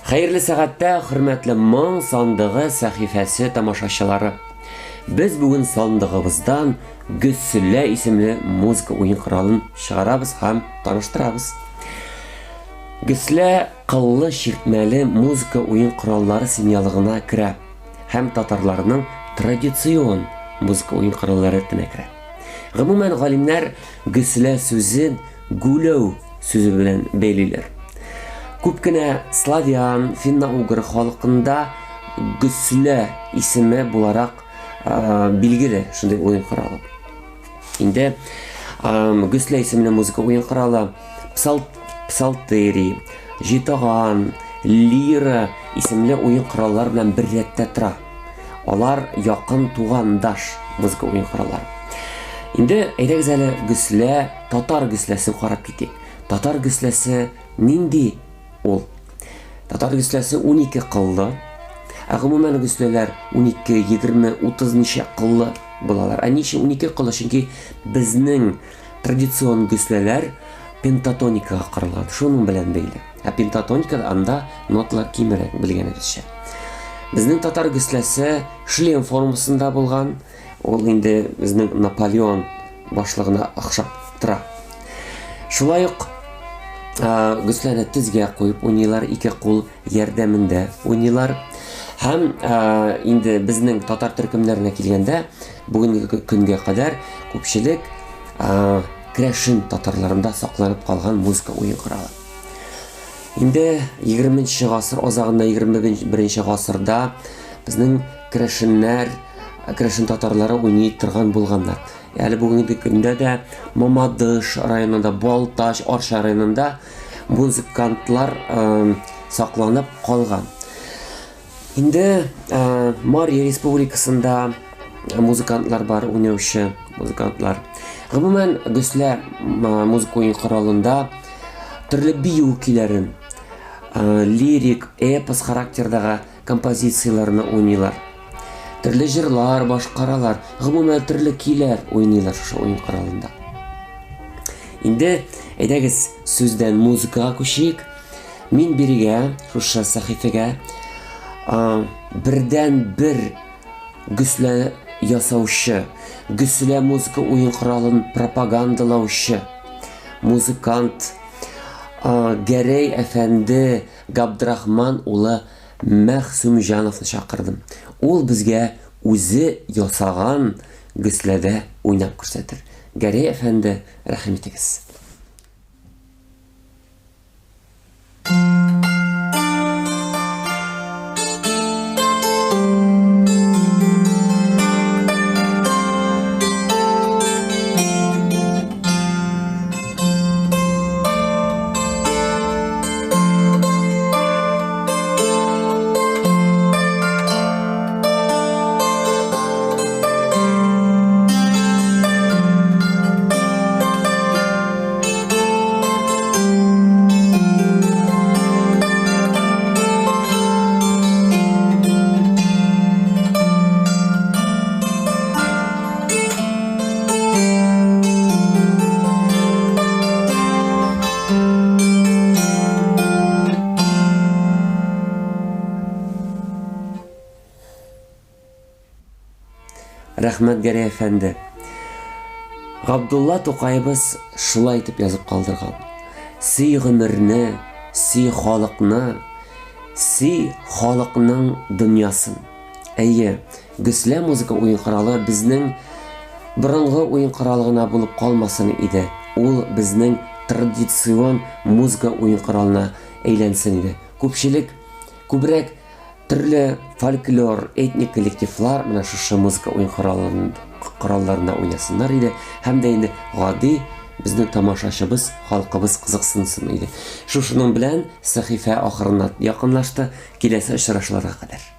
Хәерле сәгатьтә, хөрмәтле моң сандыгы сәхифәсе тамашачылары. Без бүген сандыгыбыздан Гөссөлә исемле музыка уен коралын чыгарабыз һәм таныштырабыз. Гөслә кыллы чиртмәле музыка уен кораллары семьялыгына керә һәм татарларның традицион музыка уен кораллары рәтенә керә. Гомумән галимнәр Гөслә сүзен гүләү сүзе белән бәйлиләр. Күп кенә славян, финно-угыр халкында Гөслә исеме буларак билгеле шундый уен коралы. Инде Гөслә исемле музыка уен коралы псалтыри, житаган, лира исемле уен кораллар белән бер рәттә тора. Алар якын тугандаш музыка уен кораллары. Инде әйдәгез әле Гөслә, татар Гөсләсен карап китик. Татар Гөсләсе нинди ул? Татар Гөсләсе 12 кыллы. Гомумән Гөсләләр 12, 20, 30 ничә кыллы булалар. Ничә 12 кыллы? Чөнки безнең традицион Гөсләләр пентатоникага корылган. Шуның белән бәйле. Пентатоникада анда ноталар кимерәк белгәнебезчә. Безнең татар Гөсләсе шлем формасында булган. Ул инде безнең Наполеон башлыгына охшап тора. Шулай ук Гөсләне тезгә куеп уйныйлар, ике кул ярдәмендә уйныйлар. Һәм инде безнең татар төркемнәренә килгәндә, бүгенге көнгә кадәр күпчелек Крәшин татарларында сакланып калган музыка уен коралы. Инде 20нче гасыр азагында 21нче гасырда безнең Крәшин татарлары уйный торган булганнар. Әле бүгенге көндә дә Мамадыш районында, Балтач, Арча районында музыкантлар сакланып калган. Инде Мария Республикасында музыкантлар бар, уйнаучы музыкантлар. Гомумән Гөслә музыка уен коралында төрле бию көйләрен, лирик, эпос характердагы композицияларны уйныйлар. Төрле җырлар башкаралар, гомумән төрле көйләр уйныйлар шушы уен коралында. Инде әйдәгез сүздән музыкага күчик. Мин бирегә шушы сәхифәгә бердән-бер Гөслә ясаучы, Гөслә музыка уен коралын пропагандалаучы музыкант Гәрәй әфәнде Габдрахман улы Мәхсүмҗановны чакырдым. Ул безгә үзе ясаган Гөсләдә уйнап күрсәтер. Гәрәй әфәнде, рәхим итегез. Рәхмәт Гәрәй әфәнде. Габдулла Тукайбыз шулай итеп язып калдырган. Сый гомерне, сый халыкны, сый халыкның дөньясын. Әйе, Гөслә музыка уен коралы безнең борынгы уен коралы гына булып калмасын иде. Ул безнең традицион музыка уен коралына әйләнсен иде. Күбрәк төрле фольклор, этник коллективлар менә шушы музыка уен коралларында уйнасыннар иде. Һәм дә инде гади безнең тамашачыбыз, халкыбыз кызыксынсын иде. Шушының белән сәхифә ахырына якынлашты. Киләсе очрашуларга кадәр.